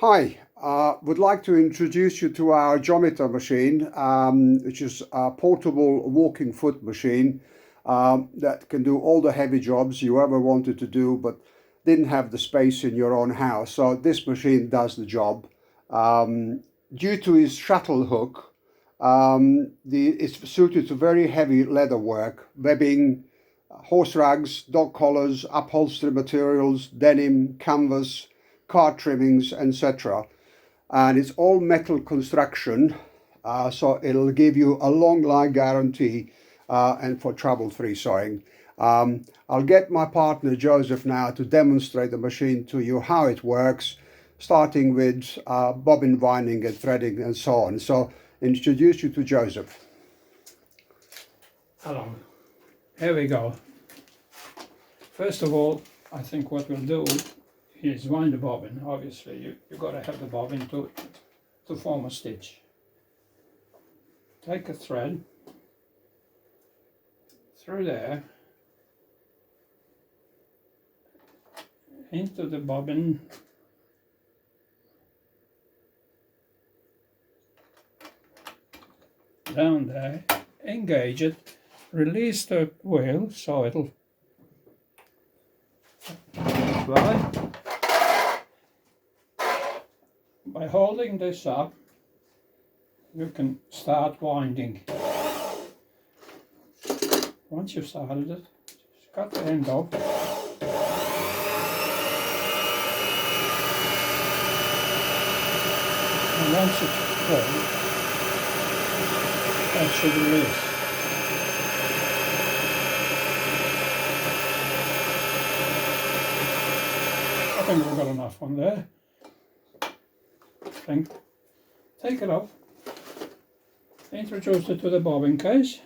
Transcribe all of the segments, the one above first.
Hi, would like to introduce you to our Jomita machine, which is a portable walking foot machine that can do all the heavy jobs you ever wanted to do, but didn't have the space in your own house. So this machine does the job. Due to its shuttle hook, it's suited to very heavy leather work, webbing, horse rugs, dog collars, upholstery materials, denim, canvas, car trimmings, etc. And it's all metal construction, so it'll give you a long life guarantee and for trouble-free sewing. I'll get my partner Joseph now to demonstrate the machine to you, how it works, starting with bobbin winding and threading and so on. So introduce you to Joseph. Hello. Here we go. First of all, I think what we'll do is wind the bobbin. Obviously, you've got to have the bobbin to form a stitch. Take a thread through there into the bobbin, down there, engage it, release the wheel so it'll fly. By holding this up, you can start winding. Once you've started it, just cut the end off. And once it's full, that should release. I think we've got enough on there. Take it off, introduce it to the bobbin case,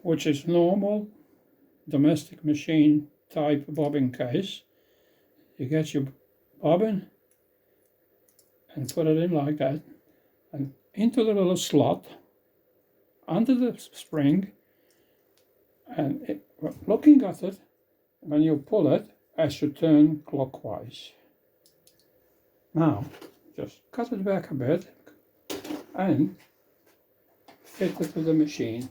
which is normal domestic machine type bobbin case. You get your bobbin and put it in like that, and into the little slot under the spring, and looking at it, when you pull it, it should turn clockwise. Now, just cut it back a bit and fit it to the machine.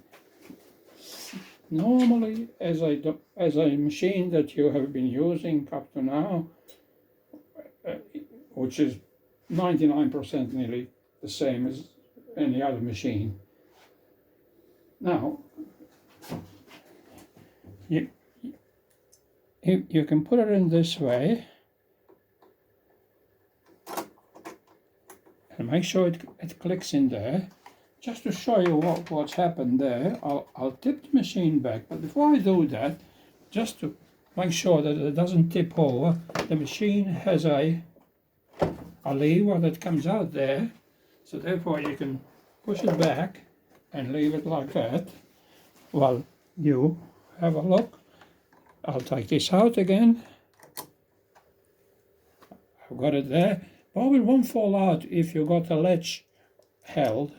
Normally, as a machine that you have been using up to now, which is 99% nearly the same as any other machine. Now, you can put it in this way and make sure it clicks in there. Just to show you what's happened there, I'll tip the machine back, but before I do that, just to make sure that it doesn't tip over, the machine has a lever that comes out there, so therefore you can push it back and leave it like that while you have a look. I'll take this out again. I've got it there. Bobbin won't fall out if you've got the ledge held.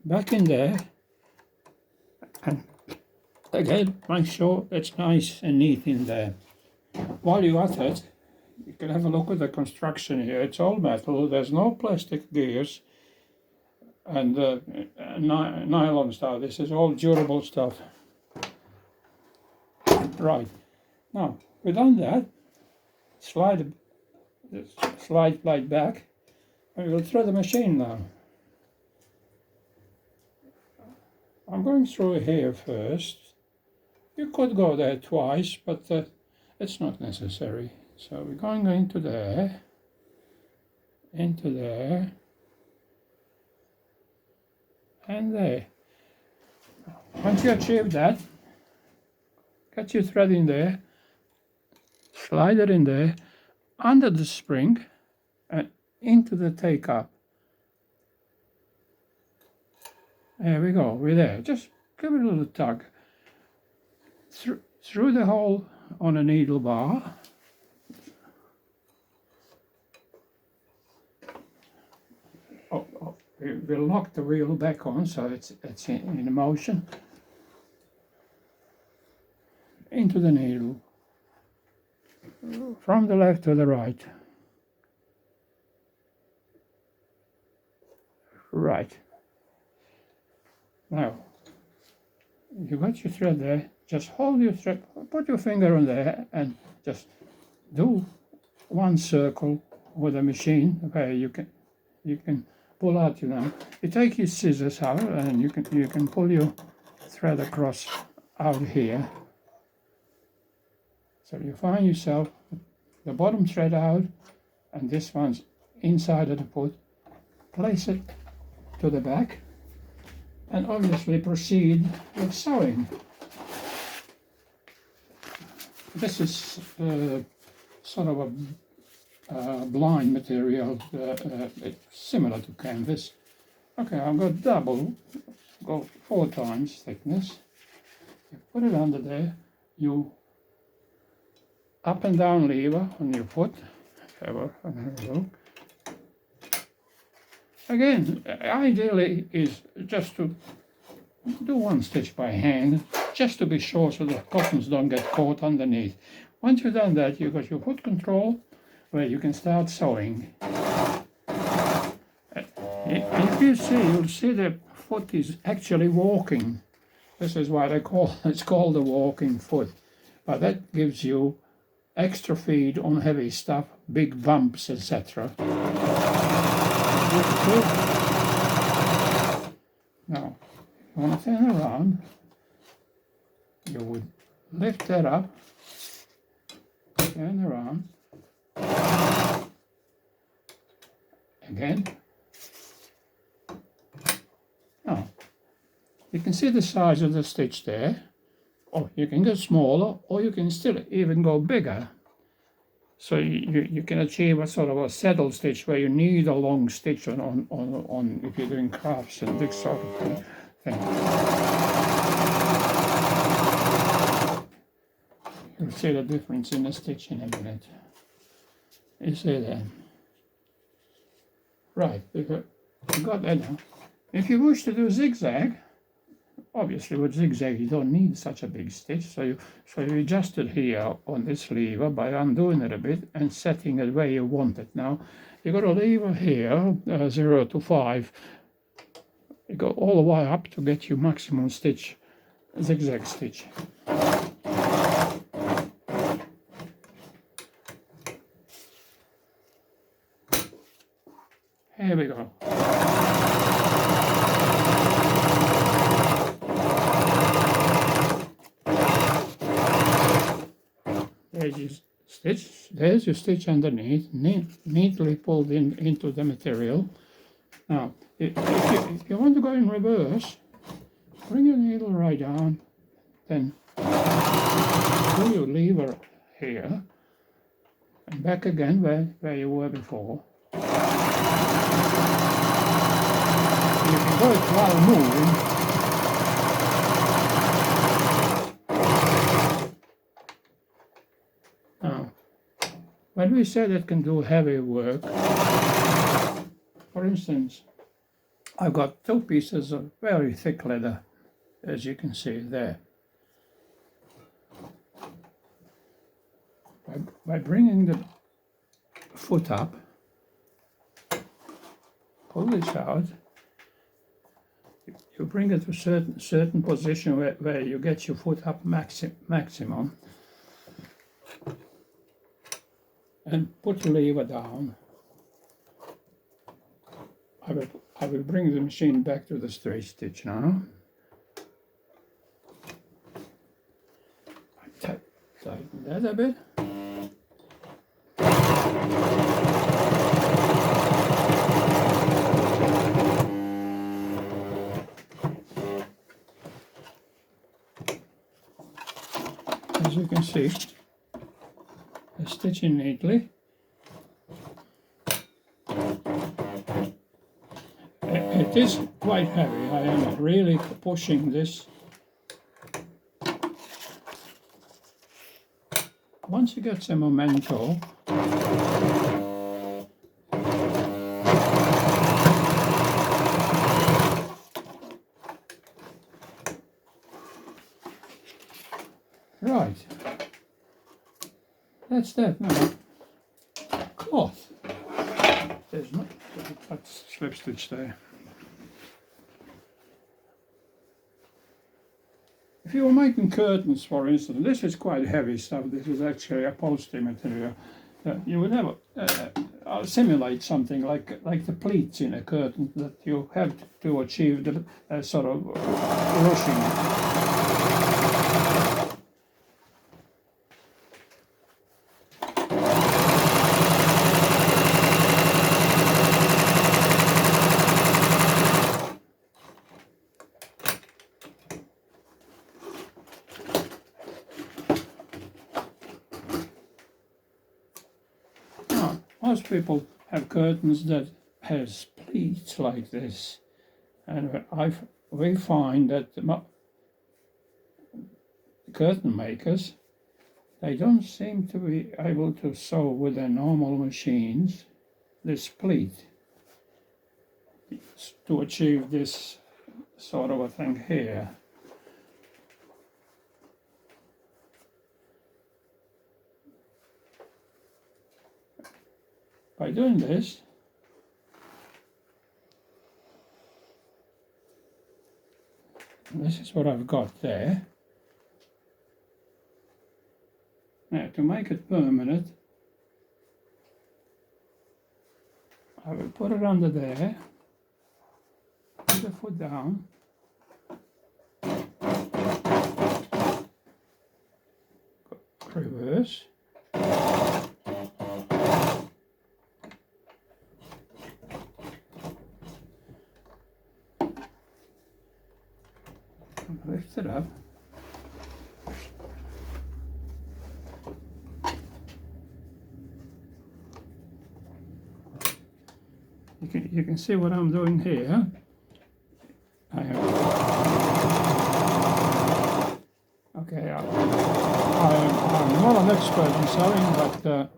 Back in there, and again make sure it's nice and neat in there. While you're at it, you can have a look at the construction here. It's all metal, there's no plastic gears and nylon stuff. This is all durable stuff. Right, now we've done that. Slide plate back, and we'll throw the machine now. I'm going through here first. You could go there twice, but it's not necessary. So we're going into there, and there. Once you achieve that, get your thread in there, slide it in there, under the spring, and into the take-up. There we go, we're there. Just give it a little tug. Through the hole on a needle bar. We'll lock the wheel back on so it's in motion. Into the needle. From the left to the right. Right. Now, you got your thread there. Just hold your thread, put your finger on there and just do one circle with the machine where you can pull out, you know. You take your scissors out and you can pull your thread across out here. So you find yourself the bottom thread out and this one's inside of the foot. Place it to the back and obviously proceed with sewing. This is sort of a blind material, it's similar to canvas. Okay, I've got double, go 4 times thickness. You put it under there, you up and down lever on your foot. Again, ideally is just to do 1 stitch by hand, just to be sure so the cottons don't get caught underneath. Once you've done that, you've got your foot control where you can start sewing. If you see, you'll see the foot is actually walking. This is why it's called a walking foot. But that gives you extra feed on heavy stuff, big bumps, etc. Now, you want to turn around, you would lift that up, turn around, again. Now, you can see the size of the stitch there, or you can go smaller, or you can still even go bigger. So you can achieve a sort of a saddle stitch where you need a long stitch on if you're doing crafts and this sort of thing. You'll see the difference in the stitch in a minute. You see that? Right, you got that now. If you wish to do zigzag, obviously with zigzag you don't need such a big stitch, so you adjust it here on this lever by undoing it a bit and setting it where you want it. Now you got a lever here, 0 to 5. You go all the way up to get your maximum stitch, zigzag stitch. Here we go. There's your stitch. There's your stitch underneath, neatly pulled into the material. Now, if you want to go in reverse, bring your needle right down, then pull your lever here, and back again where you were before. You can do it while moving. Now, when we said it can do heavy work, for instance, I've got 2 pieces of very thick leather, as you can see there. By bringing the foot up, pull this out, you bring it to a certain position where you get your foot up maximum, and put the lever down. I will bring the machine back to the straight stitch now. Tighten that a bit. As you can see, it's stitching neatly. It is quite heavy. I am really pushing this. Once you get some momentum, right, that's that now. Cloth. There's not that slip stitch there. if you were making curtains, for instance, this is quite heavy stuff. This is actually upholstery material. You would have simulate something like the pleats in a curtain that you have to achieve the sort of ruching. Most people have curtains that has pleats like this, and we find that the curtain makers, they don't seem to be able to sew with their normal machines this pleat to achieve this sort of a thing here. By doing this, this is what I've got there. Now, to make it permanent, I will put it under there, put the foot down, reverse, lift it up. You can see what I'm doing here. I'm not an expert in sewing, but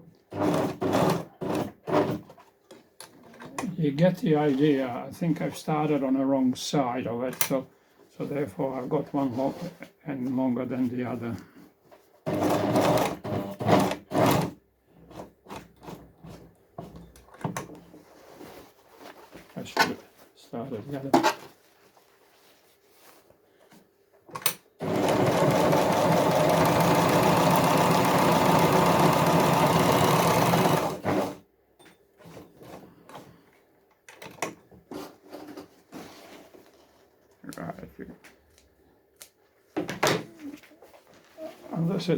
you get the idea. I think I've started on the wrong side of it, so therefore I've got one end longer than the other. I should have started the other.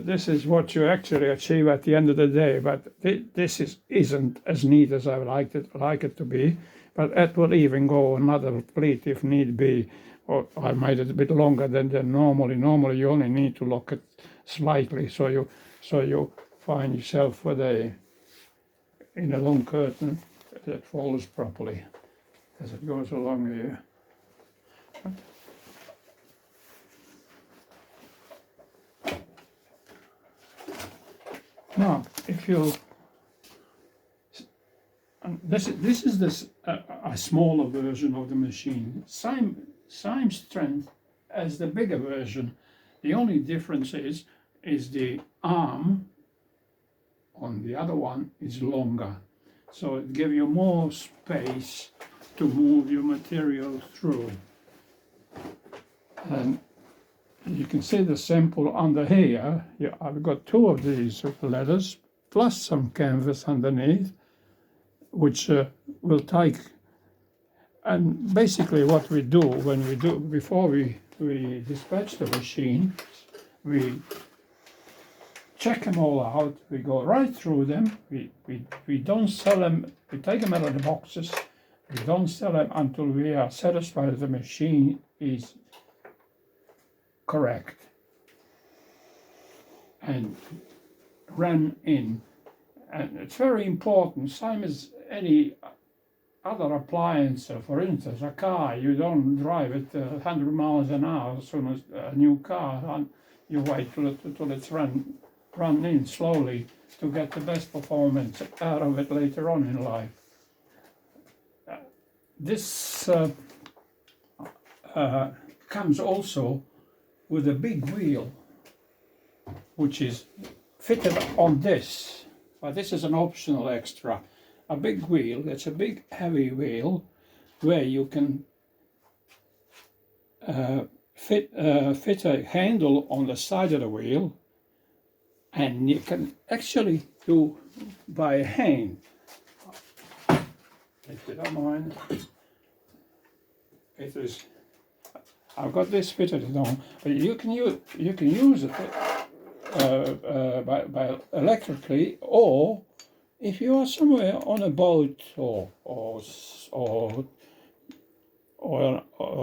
This is what you actually achieve at the end of the day, but this isn't as neat as I would like it to be, but it will even go another pleat if need be, or I made it a bit longer than normally. Normally you only need to lock it slightly, so you find yourself with in a long curtain that folds properly as it goes along here. Now, if you, this is a smaller version of the machine, same strength as the bigger version. The only difference is the arm on the other one is longer, so it gives you more space to move your material through. And you can see the sample under here. I've got two of these letters plus some canvas underneath, which will take. And basically, what we do before we dispatch the machine, we check them all out. We go right through them. We don't sell them. We take them out of the boxes. We don't sell them until we are satisfied the machine is correct and ran in. And it's very important, same as any other appliance. For instance, a car, you don't drive it 100 miles an hour as soon as a new car, and you wait till it's run in slowly to get the best performance out of it later on in life. This comes also with a big wheel, which is fitted on this, but this is an optional extra. A big wheel, it's a big heavy wheel where you can fit a handle on the side of the wheel, and you can actually do by hand. If you don't mind, it is. I've got this fitted on, but you can use it by electrically, or if you are somewhere on a boat or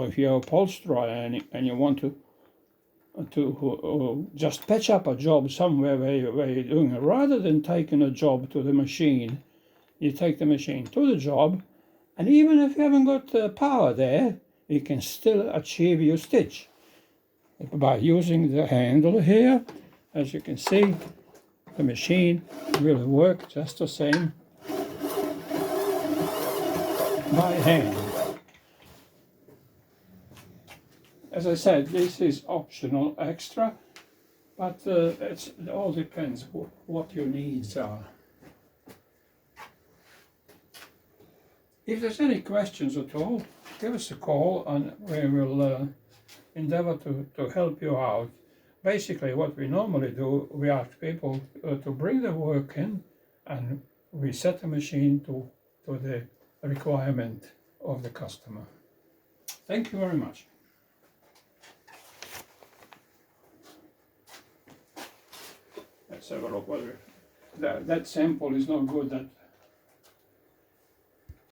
if you're a upholsterer and you want to just patch up a job somewhere where you're doing it, rather than taking a job to the machine, you take the machine to the job, and even if you haven't got power there, you can still achieve your stitch by using the handle here. As you can see, the machine will work just the same by hand. As I said, this is optional extra, but it all depends what your needs are. If there's any questions at all, give us a call and we will endeavor to help you out. Basically, what we normally do, we ask people to bring their work in, and we set the machine to the requirement of the customer. Thank you very much. Let's have a look whether that sample is not good. That